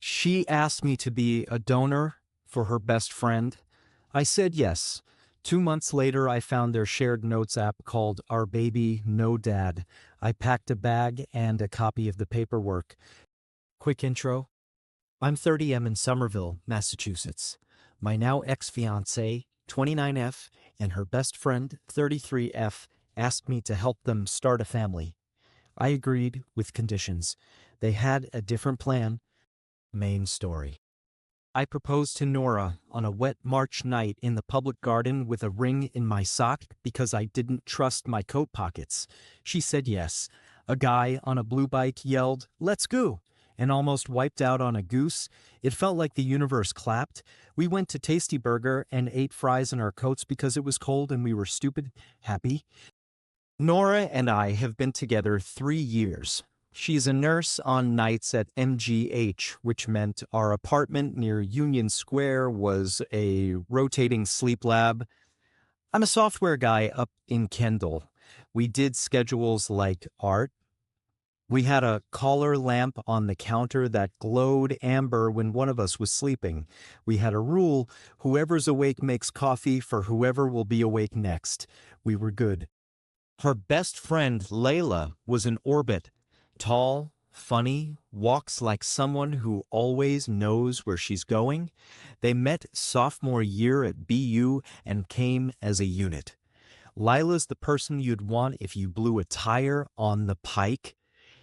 She asked me to be a donor for her best friend. I said yes. 2 months later, I found their shared notes app called Our Baby No Dad. I packed a bag and a copy of the paperwork. Quick intro. I'm 30M in Somerville, Massachusetts. My now ex-fiancée, 29F, and her best friend, 33F, asked me to help them start a family. I agreed with conditions. They had a different plan. Main story. I proposed to Nora on a wet March night in the public garden with a ring in my sock because I didn't trust my coat pockets. She said yes. A guy on a blue bike yelled, "Let's go!" and almost wiped out on a goose. It felt like the universe clapped. We went to Tasty Burger and ate fries in our coats because it was cold and we were stupid happy. Nora and I have been together 3 years. She's a nurse on nights at MGH, which meant our apartment near Union Square was a rotating sleep lab. I'm a software guy up in Kendall. We did schedules like art. We had a collar lamp on the counter that glowed amber when one of us was sleeping. We had a rule: whoever's awake makes coffee for whoever will be awake next. We were good. Her best friend, Layla, was in orbit. Tall, funny, walks like someone who always knows where she's going. They met sophomore year at BU and came as a unit. Lila's the person you'd want if you blew a tire on the pike.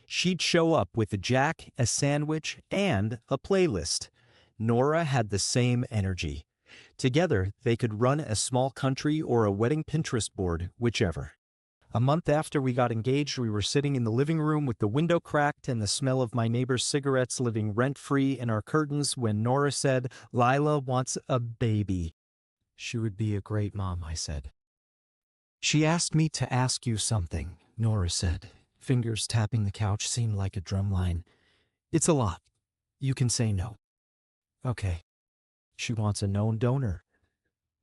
She'd show up with a jack, a sandwich, and a playlist. Nora had the same energy. Together, they could run a small country or a wedding Pinterest board, whichever. A month after we got engaged, we were sitting in the living room with the window cracked and the smell of my neighbor's cigarettes living rent-free in our curtains when Nora said, "Lila wants a baby." "She would be a great mom," I said. "She asked me to ask you something," Nora said. Fingers tapping the couch seemed like a drum line. "It's a lot. You can say no." "Okay." "She wants a known donor.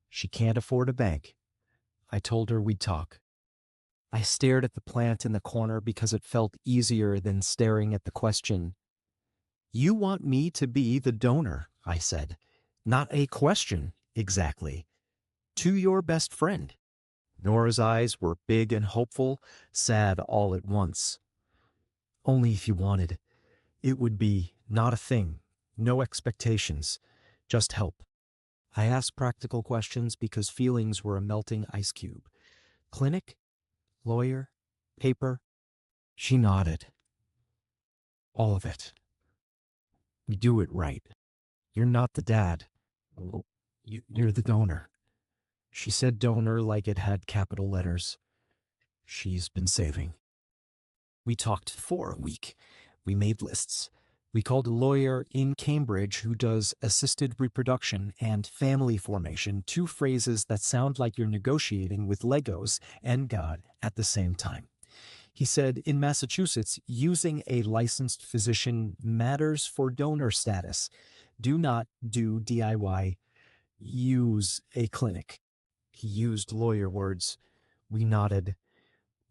She can't afford a bank." I told her we'd talk. I stared at the plant in the corner because it felt easier than staring at the question. "You want me to be the donor," I said. "Not a question, exactly. To your best friend." Nora's eyes were big and hopeful, sad all at once. "Only if you wanted. It would be not a thing, no expectations, just help." I asked practical questions because feelings were a melting ice cube. "Clinic? Lawyer? Paper?" She nodded. "All of it. We do it right. You're not the dad. Well, you're the donor." She said donor like it had capital letters. She's been saving. We talked for a week. We made lists. We called a lawyer in Cambridge who does assisted reproduction and family formation, two phrases that sound like you're negotiating with Legos and God at the same time. He said, in Massachusetts, using a licensed physician matters for donor status. Do not do DIY. Use a clinic. He used lawyer words. We nodded.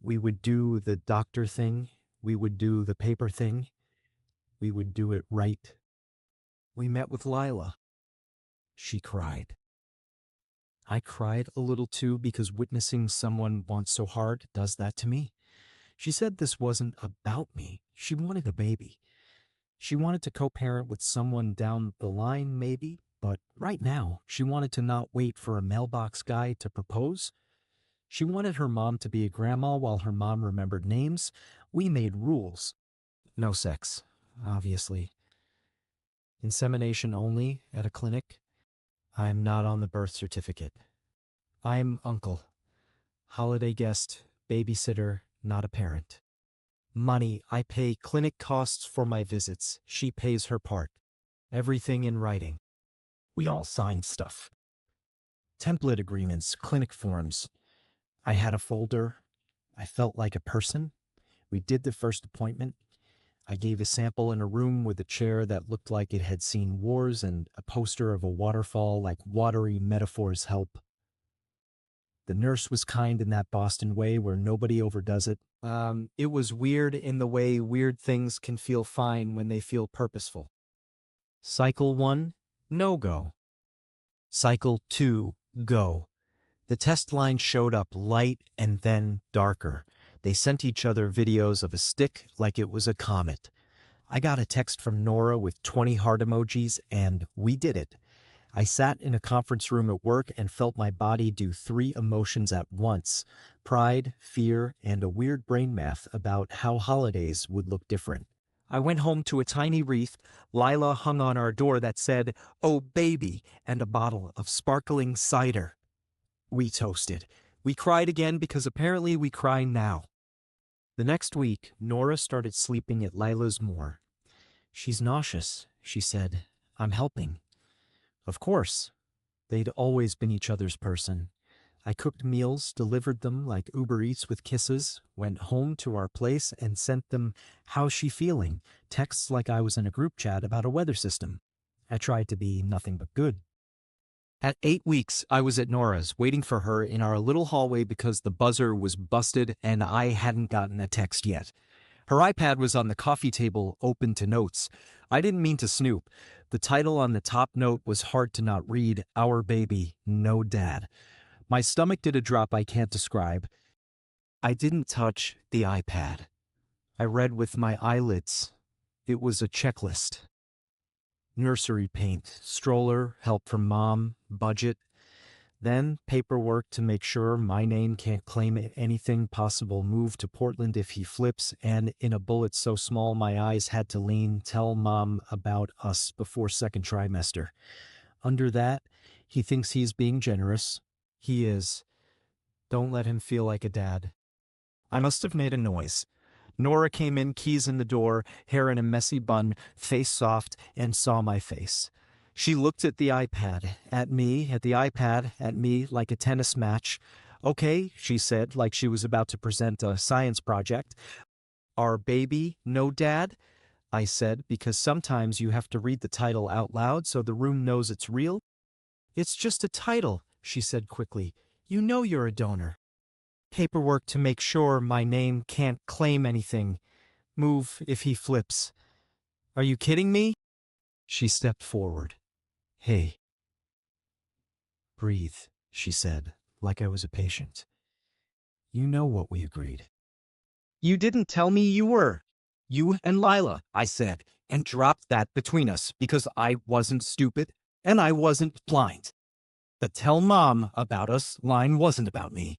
We would do the doctor thing. We would do the paper thing. We would do it right. We met with Lila. She cried. I cried a little too because witnessing someone want so hard does that to me. She said this wasn't about me. She wanted a baby. She wanted to co-parent with someone down the line, maybe, but right now, she wanted to not wait for a mailbox guy to propose. She wanted her mom to be a grandma while her mom remembered names. We made rules. No sex, obviously. Insemination only at a clinic. I'm not on the birth certificate. I'm uncle. Holiday guest, babysitter, not a parent. Money, I pay clinic costs for my visits. She pays her part. Everything in writing. We all signed stuff. Template agreements, clinic forms. I had a folder. I felt like a person. We did the first appointment. I gave a sample in a room with a chair that looked like it had seen wars and a poster of a waterfall like watery metaphors help. The nurse was kind in that Boston way where nobody overdoes it. It was weird in the way weird things can feel fine when they feel purposeful. Cycle 1, no go. Cycle 2, go. The test line showed up light and then darker. They sent each other videos of a stick like it was a comet. I got a text from Nora with 20 heart emojis, and we did it. I sat in a conference room at work and felt my body do 3 emotions at once: pride, fear, and a weird brain math about how holidays would look different. I went home to a tiny wreath Lila hung on our door that said, "Oh baby," and a bottle of sparkling cider. We toasted. We cried again because apparently we cry now. The next week, Nora started sleeping at Lila's more. "She's nauseous," she said. "I'm helping." Of course. They'd always been each other's person. I cooked meals, delivered them like Uber Eats with kisses, went home to our place and sent them "How's she feeling?" texts like I was in a group chat about a weather system. I tried to be nothing but good. At 8 weeks, I was at Nora's, waiting for her in our little hallway because the buzzer was busted and I hadn't gotten a text yet. Her iPad was on the coffee table, open to notes. I didn't mean to snoop. The title on the top note was hard to not read: "Our Baby, No Dad." My stomach did a drop I can't describe. I didn't touch the iPad. I read with my eyelids. It was a checklist. Nursery paint, stroller, help from mom, budget. Then paperwork to make sure my name can't claim anything possible, move to Portland if he flips, and in a bullet so small my eyes had to lean, tell mom about us before second trimester. Under that, he thinks he's being generous. He is. Don't let him feel like a dad. I must have made a noise. Nora came in, keys in the door, hair in a messy bun, face soft, and saw my face. She looked at the iPad, at me, at the iPad, at me, like a tennis match. "Okay," she said, like she was about to present a science project. "Our Baby, No Dad?" I said, because sometimes you have to read the title out loud so the room knows it's real. "It's just a title," she said quickly. "You know you're a donor." "Paperwork to make sure my name can't claim anything. Move if he flips." "Are you kidding me?" She stepped forward. "Hey." "Breathe," she said, like I was a patient. "You know what we agreed." "You didn't tell me you were." "You and Lila," I said, and dropped that between us because I wasn't stupid and I wasn't blind. The "tell mom about us" line wasn't about me.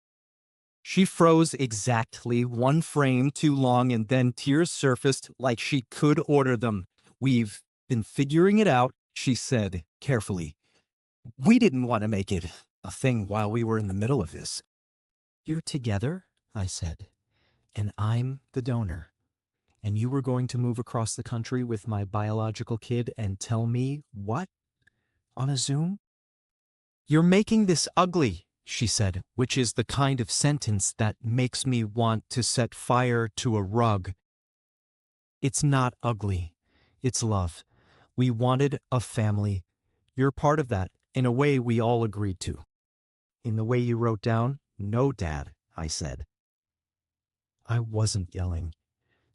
She froze exactly 1 frame too long and then tears surfaced like she could order them. "We've been figuring it out," she said carefully. "We didn't want to make it a thing while we were in the middle of this." "You're together," I said, "and I'm the donor. And you were going to move across the country with my biological kid and tell me what? On a Zoom?" "You're making this ugly," she said, which is the kind of sentence that makes me want to set fire to a rug. "It's not ugly. It's love. We wanted a family. You're part of that, in a way we all agreed to." "In the way you wrote down, no dad," I said. I wasn't yelling.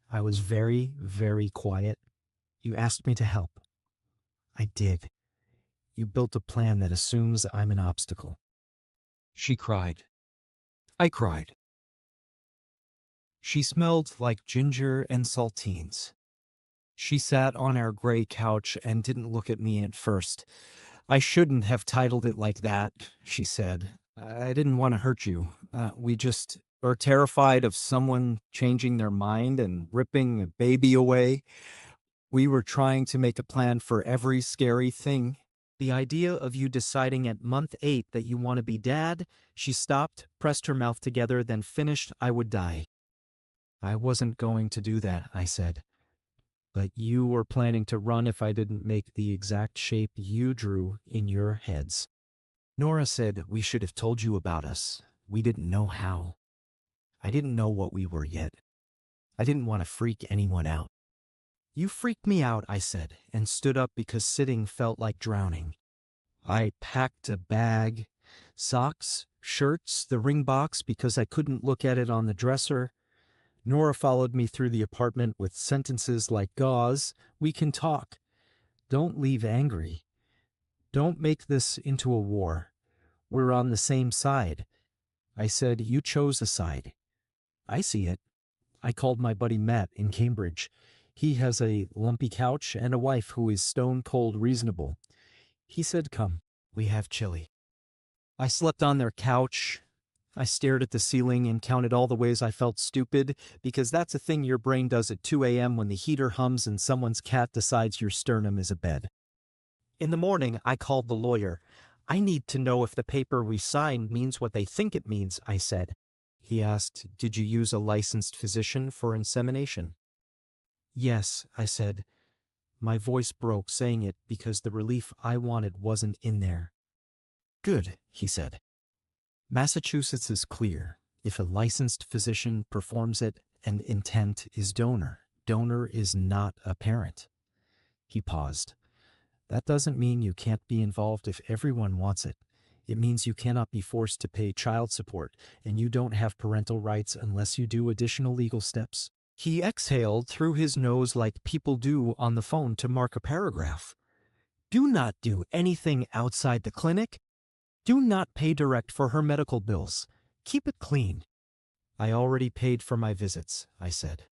I was very, very quiet. "You asked me to help. I did. You built a plan that assumes I'm an obstacle." She cried. I cried. She smelled like ginger and saltines. She sat on our gray couch and didn't look at me at first. "I shouldn't have titled it like that," she said. "I didn't want to hurt you. We just are terrified of someone changing their mind and ripping a baby away. We were trying to make a plan for every scary thing. The idea of you deciding at month 8 that you want to be dad." She stopped, pressed her mouth together, then finished, "I would die." "I wasn't going to do that," I said. "But you were planning to run if I didn't make the exact shape you drew in your heads." Nora said we should have told you about us. We didn't know how. I didn't know what we were yet. I didn't want to freak anyone out. "You freaked me out," I said, and stood up because sitting felt like drowning. I packed a bag, socks, shirts, the ring box because I couldn't look at it on the dresser. Nora followed me through the apartment with sentences like gauze: "We can talk." Don't leave angry. Don't make this into a war. We're on the same side. I said, you chose a side. I see it. I called my buddy Matt in Cambridge. He has a lumpy couch and a wife who is stone cold reasonable. He said, come, we have chili. I slept on their couch. I stared at the ceiling and counted all the ways I felt stupid, because that's a thing your brain does at 2 a.m. when the heater hums and someone's cat decides your sternum is a bed. In the morning, I called the lawyer. I need to know if the paper we signed means what they think it means, I said. He asked, did you use a licensed physician for insemination? Yes, I said. My voice broke saying it because the relief I wanted wasn't in there. Good, he said. Massachusetts is clear. If a licensed physician performs it and intent is donor, donor is not a parent. He paused. That doesn't mean you can't be involved if everyone wants it. It means you cannot be forced to pay child support, and you don't have parental rights unless you do additional legal steps. He exhaled through his nose like people do on the phone to mark a paragraph. Do not do anything outside the clinic. Do not pay direct for her medical bills. Keep it clean. I already paid for my visits, I said.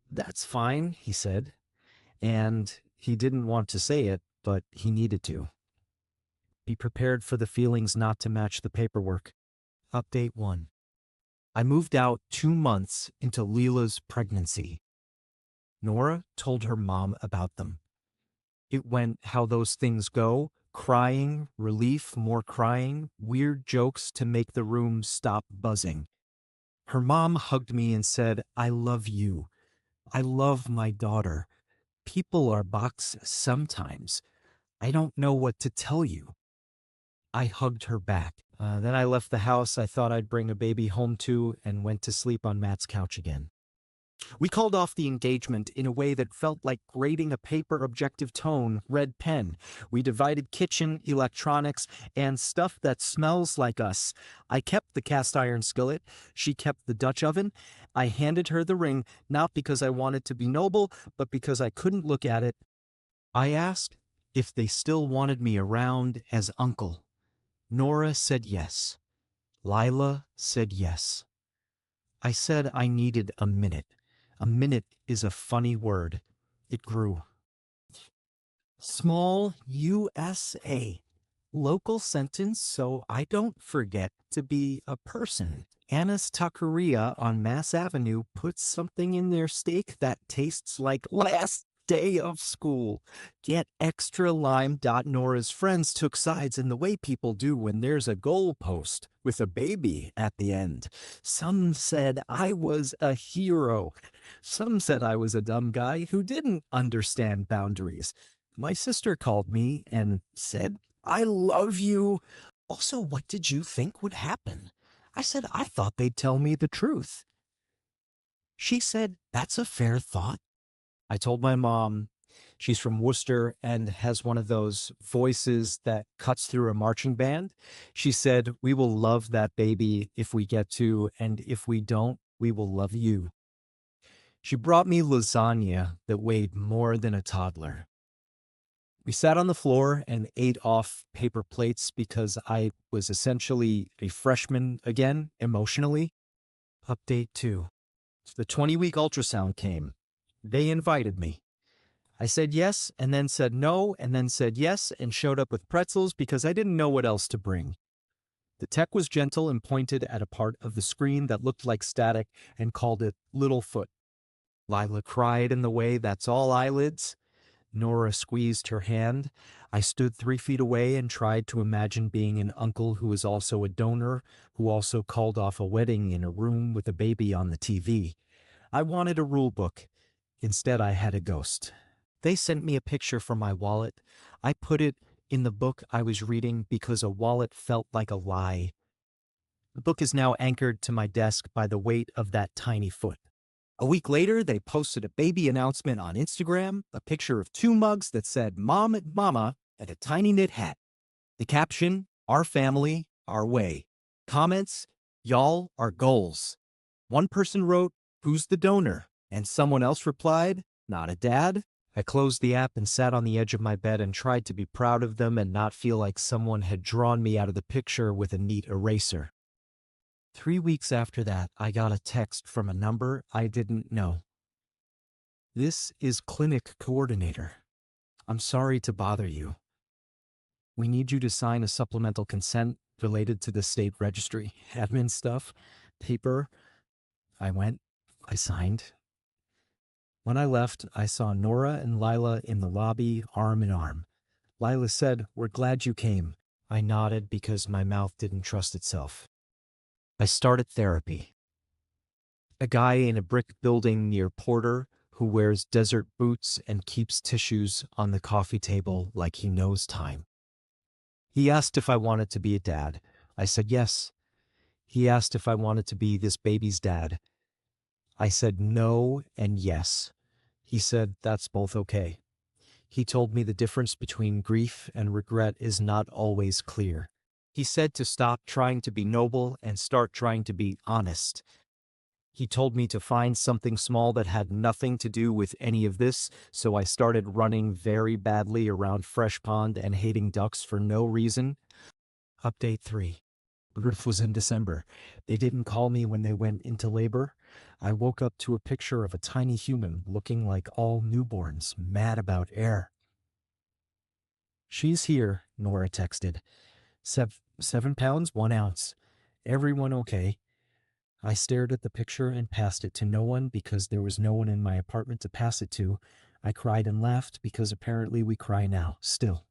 That's fine, he said. And he didn't want to say it, but he needed to. Be prepared for the feelings not to match the paperwork. Update 1. I moved out 2 months into Leela's pregnancy. Nora told her mom about them. It went how those things go, crying, relief, more crying, weird jokes to make the room stop buzzing. Her mom hugged me and said, I love you. I love my daughter. People are box sometimes. I don't know what to tell you. I hugged her back. Then I left the house I thought I'd bring a baby home to and went to sleep on Matt's couch again. We called off the engagement in a way that felt like grading a paper objective tone, red pen. We divided kitchen, electronics, and stuff that smells like us. I kept the cast iron skillet. She kept the Dutch oven. I handed her the ring, not because I wanted to be noble, but because I couldn't look at it. I asked if they still wanted me around as uncle. Nora said yes. Lila said yes. I said I needed a minute. A minute is a funny word. It grew. Small USA. Local sentence so I don't forget to be a person. Anna's Taqueria on Mass Avenue puts something in their steak that tastes like last day of school. Get extra lime. Nora's friends took sides in the way people do when there's a goalpost with a baby at the end. Some said I was a hero. Some said I was a dumb guy who didn't understand boundaries. My sister called me and said, I love you. Also, what did you think would happen? I said, I thought they'd tell me the truth. She said, that's a fair thought. I told my mom, she's from Worcester and has one of those voices that cuts through a marching band. She said, we will love that baby if we get to, and if we don't, we will love you. She brought me lasagna that weighed more than a toddler. We sat on the floor and ate off paper plates because I was essentially a freshman again, emotionally. Update 2. The 20-week ultrasound came. They invited me. I said yes, and then said no, and then said yes, and showed up with pretzels because I didn't know what else to bring. The tech was gentle and pointed at a part of the screen that looked like static and called it Littlefoot. Lila cried in the way that's all eyelids. Nora squeezed her hand. I stood 3 feet away and tried to imagine being an uncle who was also a donor, who also called off a wedding in a room with a baby on the TV. I wanted a rule book. Instead, I had a ghost. They sent me a picture from my wallet. I put it in the book I was reading because a wallet felt like a lie. The book is now anchored to my desk by the weight of that tiny foot. A week later, they posted a baby announcement on Instagram, a picture of 2 mugs that said Mom and Mama and a tiny knit hat. The caption, Our family, our way. Comments, Y'all are goals. One person wrote, Who's the donor? And someone else replied, Not a dad, I closed the app and sat on the edge of my bed and tried to be proud of them and not feel like someone had drawn me out of the picture with a neat eraser. 3 weeks after that, I got a text from a number I didn't know. "This is clinic coordinator. I'm sorry to bother you. We need you to sign a supplemental consent related to the state registry. Admin stuff, paper." I went. I signed. When I left, I saw Nora and Lila in the lobby, arm in arm. Lila said, "We're glad you came." I nodded because my mouth didn't trust itself. I started therapy. A guy in a brick building near Porter who wears desert boots and keeps tissues on the coffee table like he knows time. He asked if I wanted to be a dad. I said yes. He asked if I wanted to be this baby's dad. I said no and yes. He said that's both okay. He told me the difference between grief and regret is not always clear. He said to stop trying to be noble and start trying to be honest. He told me to find something small that had nothing to do with any of this, so I started running very badly around Fresh Pond and hating ducks for no reason. Update 3. Birth was in December. They didn't call me when they went into labor. I woke up to a picture of a tiny human looking like all newborns, mad about air. "She's here," Nora texted. 7 pounds, 1 ounce. Everyone okay?" I stared at the picture and passed it to no one because there was no one in my apartment to pass it to. I cried and laughed because apparently we cry now, still.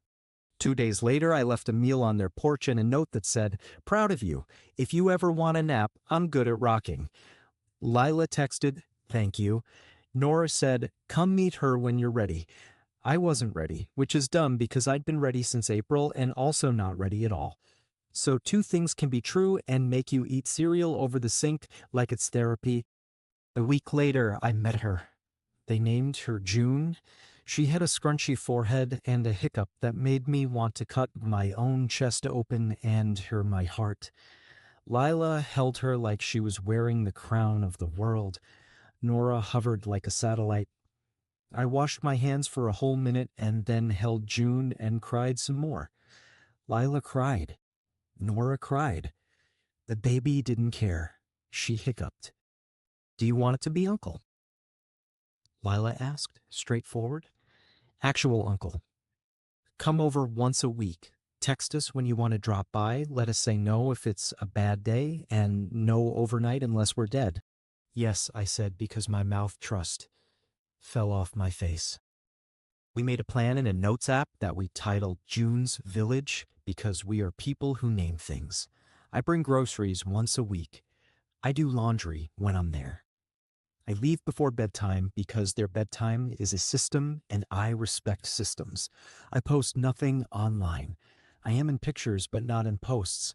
2 days later, I left a meal on their porch and a note that said, "Proud of you. If you ever want a nap, I'm good at rocking." Lila texted, "Thank you." Nora said, "Come meet her when you're ready." I wasn't ready, which is dumb because I'd been ready since April and also not ready at all. So 2 things can be true and make you eat cereal over the sink like it's therapy. A week later, I met her. They named her June. She had a scrunchy forehead and a hiccup that made me want to cut my own chest open and her my heart. Lila held her like she was wearing the crown of the world. Nora hovered like a satellite. I washed my hands for a whole minute and then held June and cried some more. Lila cried. Nora cried. The baby didn't care. She hiccuped. "Do you want it to be uncle?" Lila asked, straightforward. "Actual uncle. Come over once a week. Text us when you want to drop by. Let us say no if it's a bad day, and no overnight unless we're dead." "Yes," I said because my mouth trust fell off my face. We made a plan in a notes app that we titled June's Village because we are people who name things. I bring groceries once a week. I do laundry when I'm there. I leave before bedtime because their bedtime is a system and I respect systems. I post nothing online. I am in pictures but not in posts.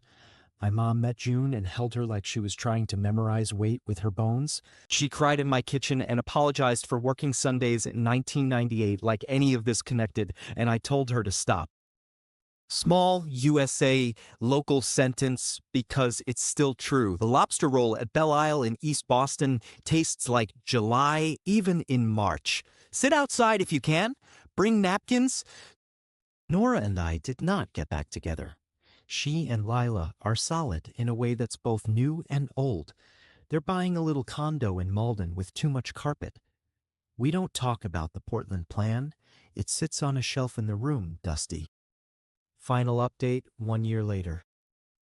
My mom met June and held her like she was trying to memorize weight with her bones. She cried in my kitchen and apologized for working Sundays in 1998 like any of this connected, and I told her to stop. Small USA local sentence because it's still true. The lobster roll at Belle Isle in East Boston tastes like July, even in March. Sit outside if you can. Bring napkins. Nora and I did not get back together. She and Lila are solid in a way that's both new and old. They're buying a little condo in Malden with too much carpet. We don't talk about the Portland plan. It sits on a shelf in the room, Dusty. Final update 1 year later.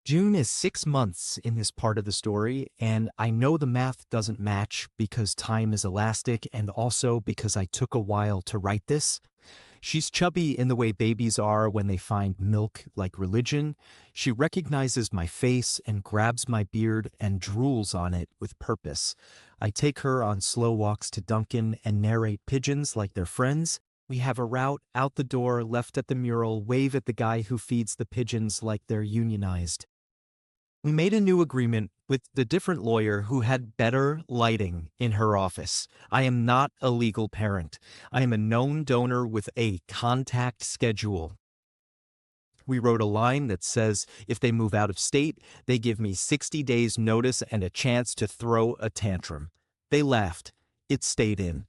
June is 6 months in this part of the story, and I know the math doesn't match because time is elastic and also because I took a while to write this. She's chubby in the way babies are when they find milk like religion. She recognizes my face and grabs my beard and drools on it with purpose. I take her on slow walks to Dunkin' and narrate pigeons like they're friends. We have a route out the door, left at the mural, wave at the guy who feeds the pigeons like they're unionized. We made a new agreement with the different lawyer who had better lighting in her office. I am not a legal parent. I am a known donor with a contact schedule. We wrote a line that says if they move out of state, they give me 60 days notice and a chance to throw a tantrum. They laughed. It stayed in.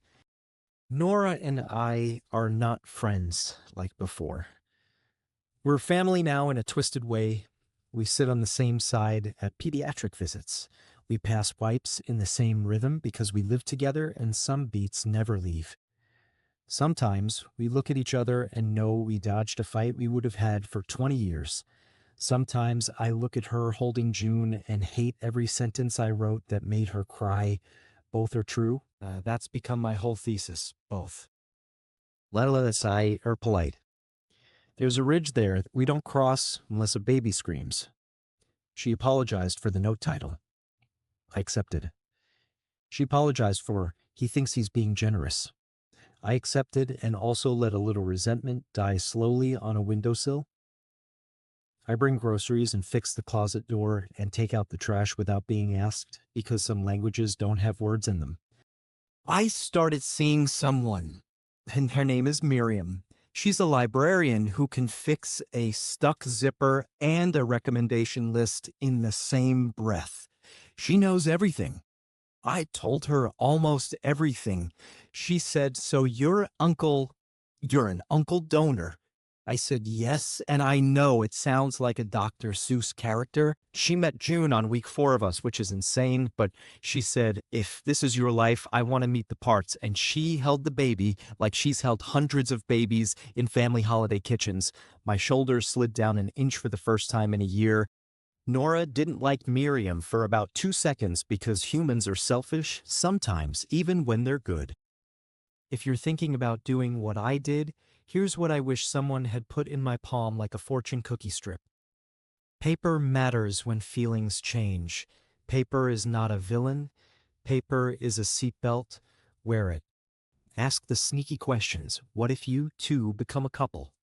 Nora and I are not friends like before. We're family now in a twisted way. We sit on the same side at pediatric visits. We pass wipes in the same rhythm because we live together and some beats never leave. Sometimes we look at each other and know we dodged a fight we would have had for 20 years. Sometimes I look at her holding June and hate every sentence I wrote that made her cry. Both are true. That's become my whole thesis. Both. Lela and I are polite. There's a ridge there that we don't cross unless a baby screams. She apologized for the note title. I accepted. She apologized for he thinks he's being generous. I accepted and also let a little resentment die slowly on a windowsill. I bring groceries and fix the closet door and take out the trash without being asked because some languages don't have words in them. I started seeing someone, and her name is Miriam. She's a librarian who can fix a stuck zipper and a recommendation list in the same breath. She knows everything. I told her almost everything. She said, "So you're an uncle donor." I said, "Yes, and I know it sounds like a Dr. Seuss character." She met June on week 4 of us, which is insane, but she said, "If this is your life, I want to meet the parts." And she held the baby like she's held hundreds of babies in family holiday kitchens. My shoulders slid down an inch for the first time in a year. Nora didn't like Miriam for about 2 seconds because humans are selfish, sometimes, even when they're good. If you're thinking about doing what I did, here's what I wish someone had put in my palm like a fortune cookie strip. Paper matters when feelings change. Paper is not a villain. Paper is a seatbelt. Wear it. Ask the sneaky questions. What if you, too, become a couple?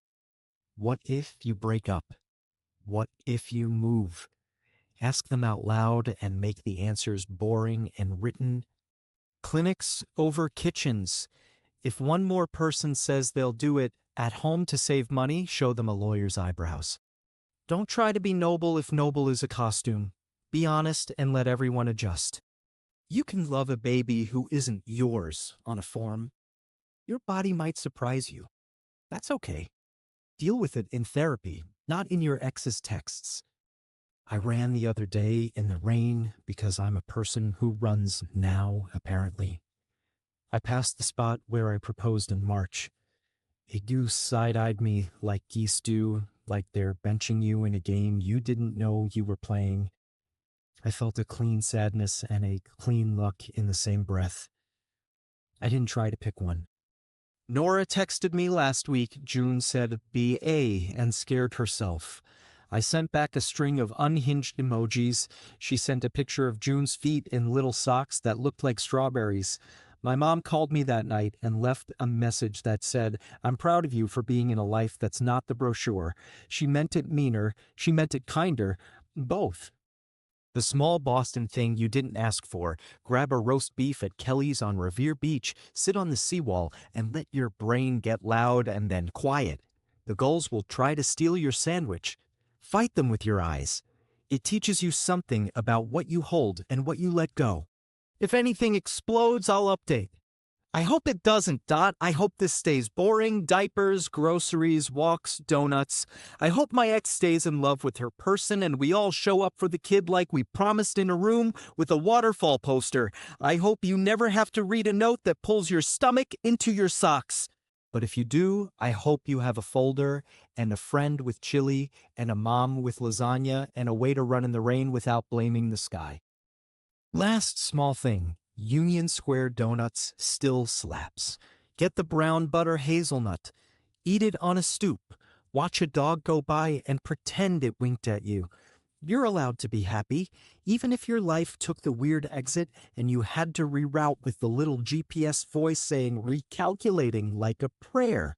What if you break up? What if you move? Ask them out loud and make the answers boring and written. Clinics over kitchens. If one more person says they'll do it at home to save money, show them a lawyer's eyebrows. Don't try to be noble if noble is a costume. Be honest and let everyone adjust. You can love a baby who isn't yours on a form. Your body might surprise you. That's okay. Deal with it in therapy, not in your ex's texts. I ran the other day in the rain because I'm a person who runs now, apparently. I passed the spot where I proposed in March. A goose side-eyed me like geese do, like they're benching you in a game you didn't know you were playing. I felt a clean sadness and a clean luck in the same breath. I didn't try to pick one. Nora texted me last week. June said BA and scared herself. I sent back a string of unhinged emojis. She sent a picture of June's feet in little socks that looked like strawberries. My mom called me that night and left a message that said, "I'm proud of you for being in a life that's not the brochure." She meant it meaner. She meant it kinder. Both. The small Boston thing you didn't ask for. Grab a roast beef at Kelly's on Revere Beach, sit on the seawall, and let your brain get loud and then quiet. The gulls will try to steal your sandwich. Fight them with your eyes. It teaches you something about what you hold and what you let go. If anything explodes, I'll update. I hope it doesn't, Dot. I hope this stays boring. Diapers, groceries, walks, donuts. I hope my ex stays in love with her person and we all show up for the kid like we promised in a room with a waterfall poster. I hope you never have to read a note that pulls your stomach into your socks. But if you do, I hope you have a folder and a friend with chili and a mom with lasagna and a way to run in the rain without blaming the sky. Last small thing. Union Square Donuts still slaps. Get the brown butter hazelnut. Eat it on a stoop. Watch a dog go by and pretend it winked at you. You're allowed to be happy, even if your life took the weird exit and you had to reroute with the little GPS voice saying recalculating like a prayer.